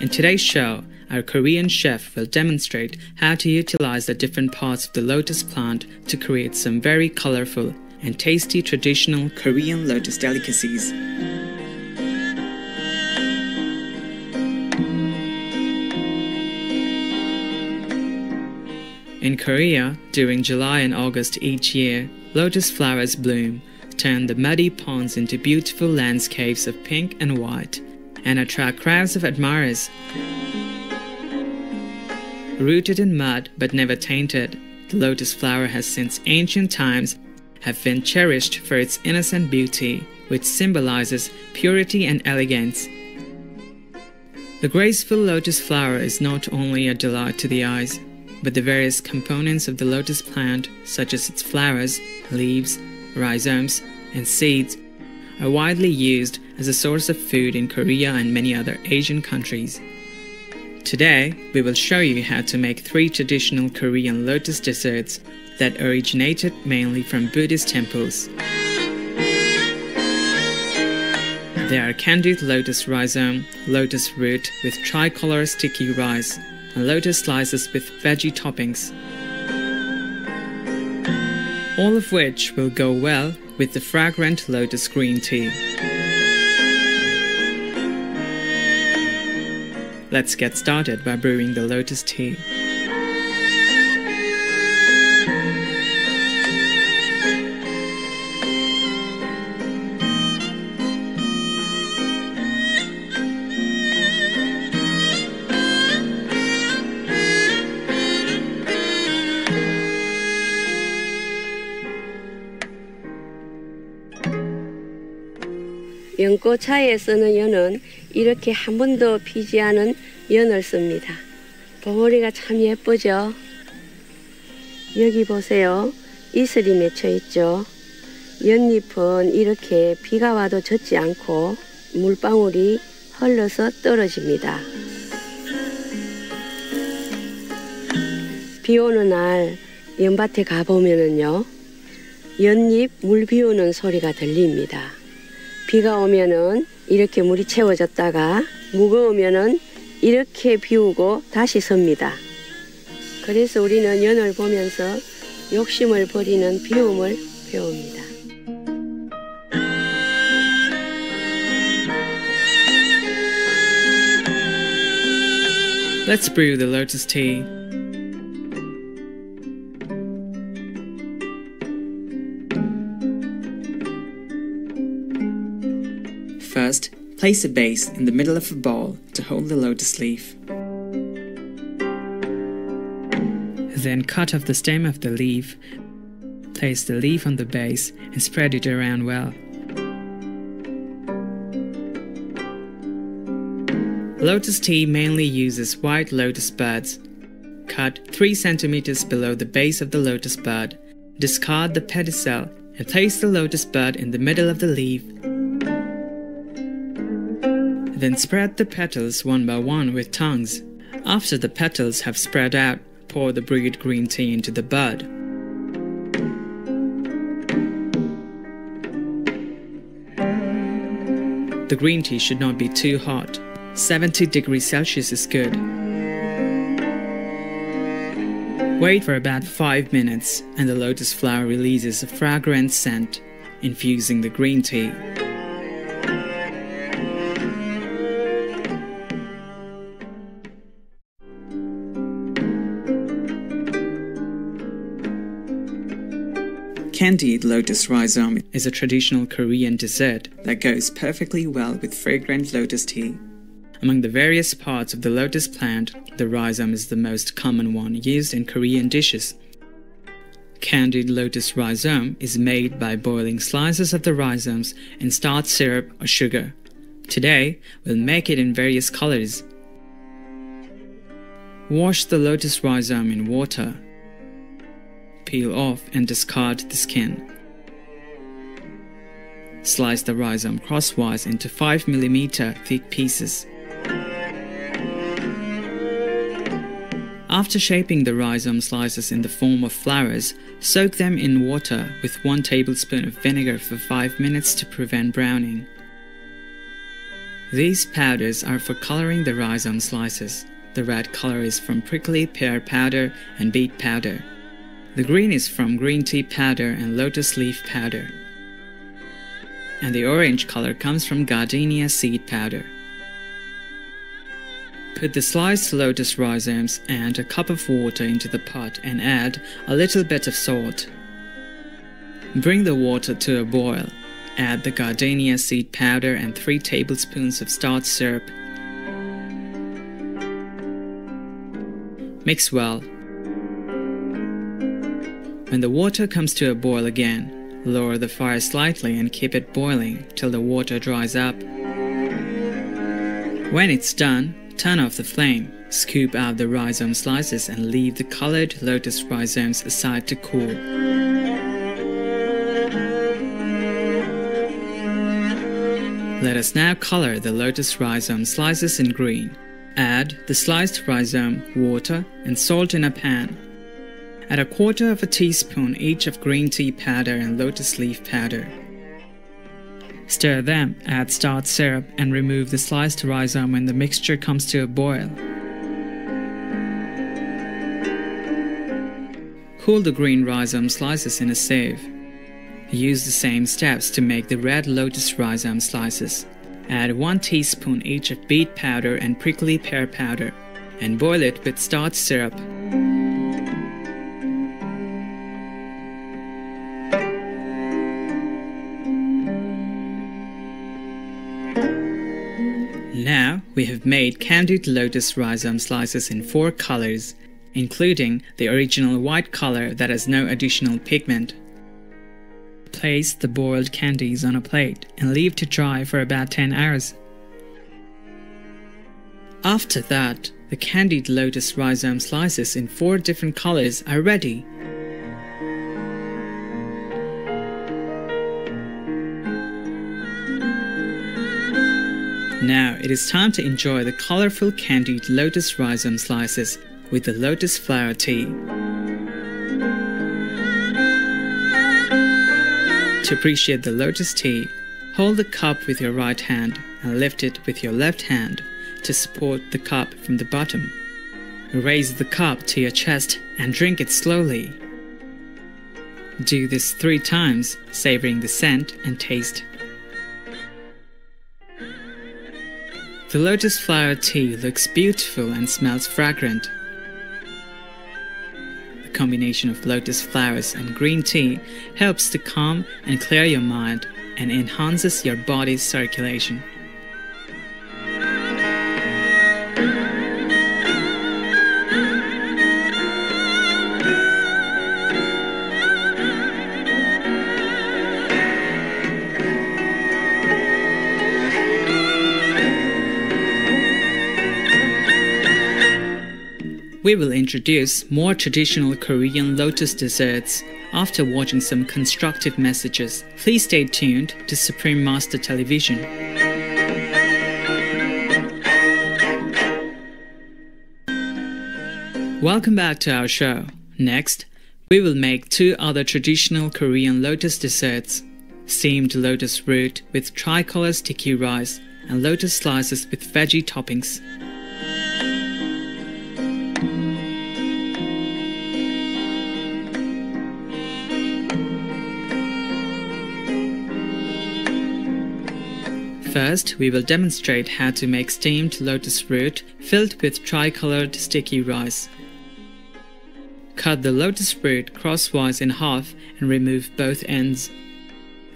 In today's show, our Korean chef will demonstrate how to utilize the different parts of the lotus plant to create some very colorful and tasty traditional Korean lotus delicacies. In Korea, during July and August each year, lotus flowers bloom, turn the muddy ponds into beautiful landscapes of pink and white, and attract crowds of admirers. Rooted in mud but never tainted, the lotus flower has since ancient times have been cherished for its innocent beauty, which symbolizes purity and elegance. The graceful lotus flower is not only a delight to the eyes, but the various components of the lotus plant, such as its flowers, leaves, rhizomes, and seeds, are widely used as a source of food in Korea and many other Asian countries. Today, we will show you how to make 3 traditional Korean lotus desserts that originated mainly from Buddhist temples. They are candied lotus rhizome, lotus root with tricolor sticky rice, and lotus slices with veggie toppings, all of which will go well with the fragrant lotus green tea. Let's get started by brewing the lotus tea. 연꽃차에 쓰는 연은 이렇게 한 번도 피지 않은 연을 씁니다. 봉오리가 참 예쁘죠? 여기 보세요. 이슬이 맺혀 있죠? 연잎은 이렇게 비가 와도 젖지 않고 물방울이 흘러서 떨어집니다. 비 오는 날 연밭에 가보면은요, 연잎 물 비우는 소리가 들립니다. 비가 오면은 이렇게 물이 채워졌다가 무거우면은 이렇게 비우고 다시 섭니다. 그래서 우리는 연을 보면서 욕심을 버리는 비움을 배웁니다. Let's brew the lotus tea. First, place a base in the middle of a bowl to hold the lotus leaf. Then cut off the stem of the leaf, place the leaf on the base and spread it around well. Lotus tea mainly uses white lotus buds. Cut 3 centimeters below the base of the lotus bud, discard the pedicel and place the lotus bud in the middle of the leaf. Then spread the petals one by one with tongues. After the petals have spread out, pour the brewed green tea into the bud. The green tea should not be too hot. 70 degrees Celsius is good. Wait for about 5 minutes and the lotus flower releases a fragrant scent, infusing the green tea. Candied lotus rhizome is a traditional Korean dessert that goes perfectly well with fragrant lotus tea. Among the various parts of the lotus plant, the rhizome is the most common one used in Korean dishes. Candied lotus rhizome is made by boiling slices of the rhizomes in starch syrup or sugar. Today, we'll make it in various colors. Wash the lotus rhizome in water. Peel off and discard the skin. Slice the rhizome crosswise into 5 mm thick pieces. After shaping the rhizome slices in the form of flowers, soak them in water with 1 tablespoon of vinegar for 5 minutes to prevent browning. These powders are for coloring the rhizome slices. The red color is from prickly pear powder and beet powder. The green is from green tea powder and lotus leaf powder. And the orange color comes from gardenia seed powder. Put the sliced lotus rhizomes and a cup of water into the pot and add a little bit of salt. Bring the water to a boil. Add the gardenia seed powder and 3 tablespoons of starch syrup. Mix well. When the water comes to a boil again, lower the fire slightly and keep it boiling till the water dries up. When it's done, turn off the flame, scoop out the rhizome slices and leave the colored lotus rhizomes aside to cool. Let us now color the lotus rhizome slices in green. Add the sliced rhizome, water, and salt in a pan. Add a quarter of a teaspoon each of green tea powder and lotus leaf powder. Stir them, add starch syrup, and remove the sliced rhizome when the mixture comes to a boil. Cool the green rhizome slices in a sieve. Use the same steps to make the red lotus rhizome slices. Add 1 teaspoon each of beet powder and prickly pear powder, and boil it with starch syrup. Now we have made candied lotus rhizome slices in 4 colors, including the original white color that has no additional pigment. Place the boiled candies on a plate and leave to dry for about 10 hours. After that, the candied lotus rhizome slices in 4 different colors are ready. Now it is time to enjoy the colorful candied lotus rhizome slices with the lotus flower tea. To appreciate the lotus tea, hold the cup with your right hand and lift it with your left hand to support the cup from the bottom. Raise the cup to your chest and drink it slowly. Do this 3 times, savoring the scent and taste. The lotus flower tea looks beautiful and smells fragrant. The combination of lotus flowers and green tea helps to calm and clear your mind and enhances your body's circulation. We will introduce more traditional Korean lotus desserts after watching some constructive messages. Please stay tuned to Supreme Master Television. Welcome back to our show. Next, we will make 2 other traditional Korean lotus desserts: steamed lotus root with tricolor sticky rice and lotus slices with veggie toppings. First, we will demonstrate how to make steamed lotus root filled with tricolored sticky rice. Cut the lotus root crosswise in half and remove both ends.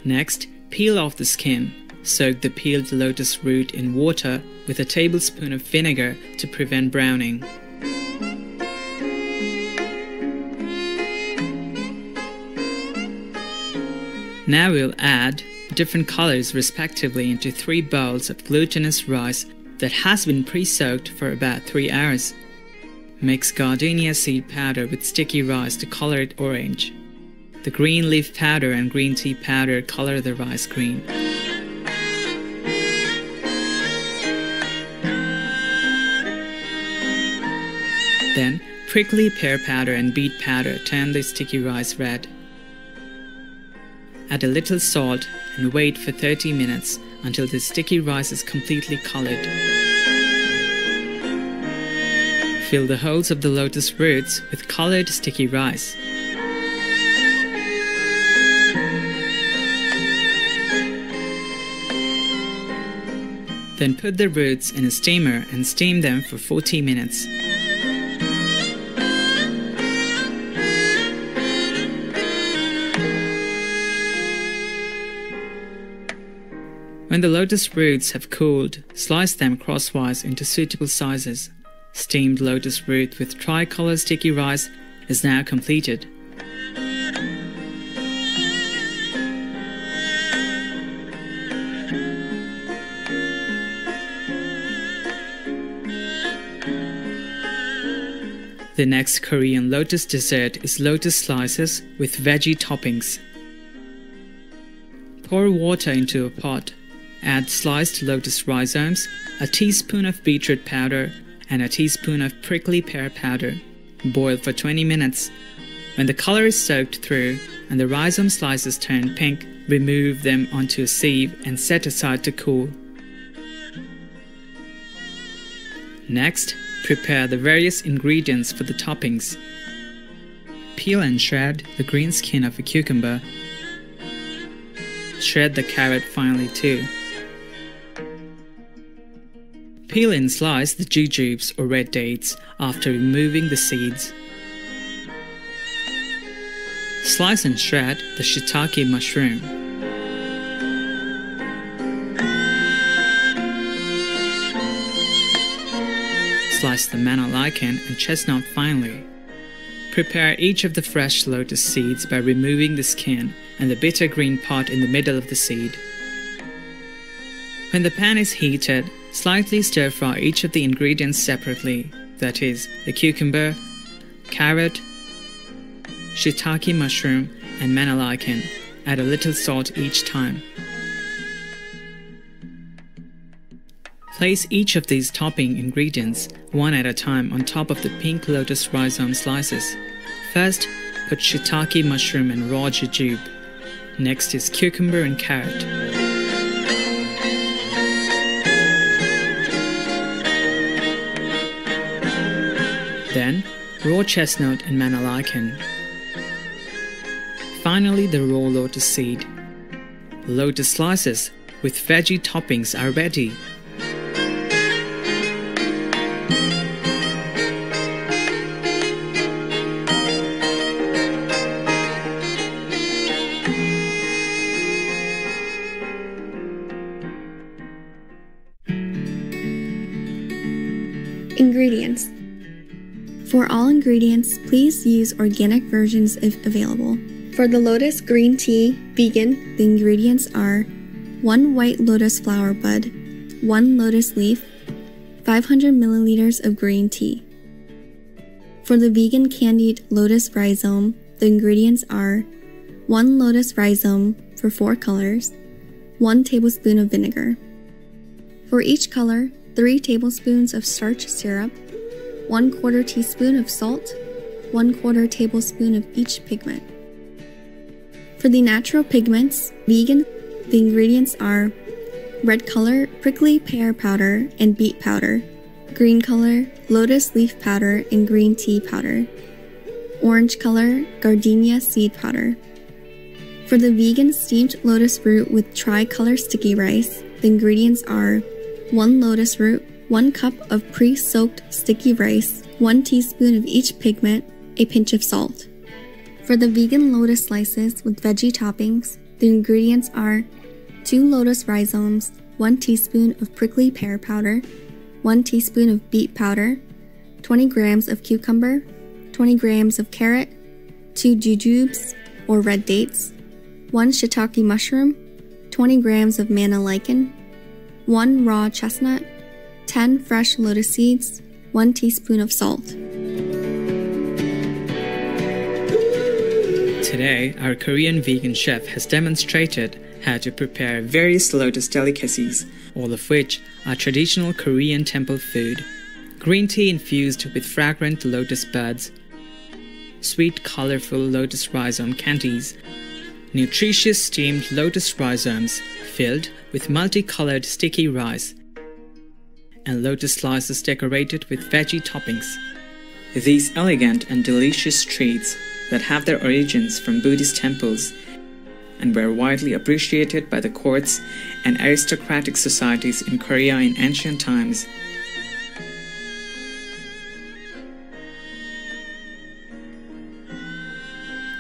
Next, peel off the skin. Soak the peeled lotus root in water with a tablespoon of vinegar to prevent browning. Now we'll add different colors respectively into 3 bowls of glutinous rice that has been pre-soaked for about 3 hours. Mix gardenia seed powder with sticky rice to color it orange. The green leaf powder and green tea powder color the rice green. Then, prickly pear powder and beet powder turn the sticky rice red. Add a little salt and wait for 30 minutes until the sticky rice is completely colored. Fill the holes of the lotus roots with colored sticky rice. Then put the roots in a steamer and steam them for 40 minutes. When the lotus roots have cooled, slice them crosswise into suitable sizes. Steamed lotus root with tricolor sticky rice is now completed. The next Korean lotus dessert is lotus slices with veggie toppings. Pour water into a pot. Add sliced lotus rhizomes, a teaspoon of beetroot powder, and a teaspoon of prickly pear powder. Boil for 20 minutes. When the color is soaked through and the rhizome slices turn pink, remove them onto a sieve and set aside to cool. Next, prepare the various ingredients for the toppings. Peel and shred the green skin of a cucumber. Shred the carrot finely too. Peel and slice the jujubes or red dates after removing the seeds. Slice and shred the shiitake mushroom. Slice the manna lichen and chestnut finely. Prepare each of the fresh lotus seeds by removing the skin and the bitter green part in the middle of the seed. When the pan is heated, slightly stir-fry each of the ingredients separately, that is, the cucumber, carrot, shiitake mushroom, and manna lichen. Add a little salt each time. Place each of these topping ingredients, one at a time, on top of the pink lotus rhizome slices. First, put shiitake mushroom and raw jujube. Next is cucumber and carrot. Then, raw chestnut and manna lichen. Finally, the raw lotus seed. Lotus slices with veggie toppings are ready. Ingredients. For all ingredients, please use organic versions if available. For the lotus green tea, vegan, the ingredients are 1 white lotus flower bud, 1 lotus leaf, 500 milliliters of green tea. For the vegan candied lotus rhizome, the ingredients are 1 lotus rhizome for 4 colors, 1 tablespoon of vinegar. For each color, 3 tablespoons of starch syrup, 1/4 teaspoon of salt, 1/4 tablespoon of each pigment. For the natural pigments, vegan, the ingredients are red color, prickly pear powder and beet powder, green color, lotus leaf powder and green tea powder, orange color, gardenia seed powder. For the vegan steamed lotus root with tricolor sticky rice, the ingredients are 1 lotus root, 1 cup of pre-soaked sticky rice, 1 teaspoon of each pigment, a pinch of salt. For the vegan lotus slices with veggie toppings, the ingredients are 2 lotus rhizomes, 1 teaspoon of prickly pear powder, 1 teaspoon of beet powder, 20 grams of cucumber, 20 grams of carrot, 2 jujubes or red dates, 1 shiitake mushroom, 20 grams of manna lichen, 1 raw chestnut, 10 fresh lotus seeds, 1 teaspoon of salt. Today, our Korean vegan chef has demonstrated how to prepare various lotus delicacies, all of which are traditional Korean temple food. Green tea infused with fragrant lotus buds, sweet colorful lotus rhizome candies, nutritious steamed lotus rhizomes filled with multicolored sticky rice, and lotus slices decorated with veggie toppings. These elegant and delicious treats that have their origins from Buddhist temples and were widely appreciated by the courts and aristocratic societies in Korea in ancient times.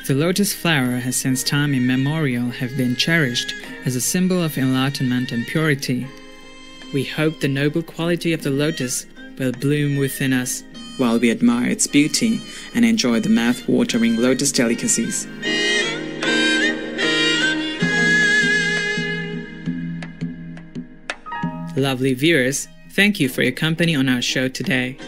The lotus flower has since time immemorial have been cherished as a symbol of enlightenment and purity. We hope the noble quality of the lotus will bloom within us while we admire its beauty and enjoy the mouth-watering lotus delicacies. Lovely viewers, thank you for your company on our show today.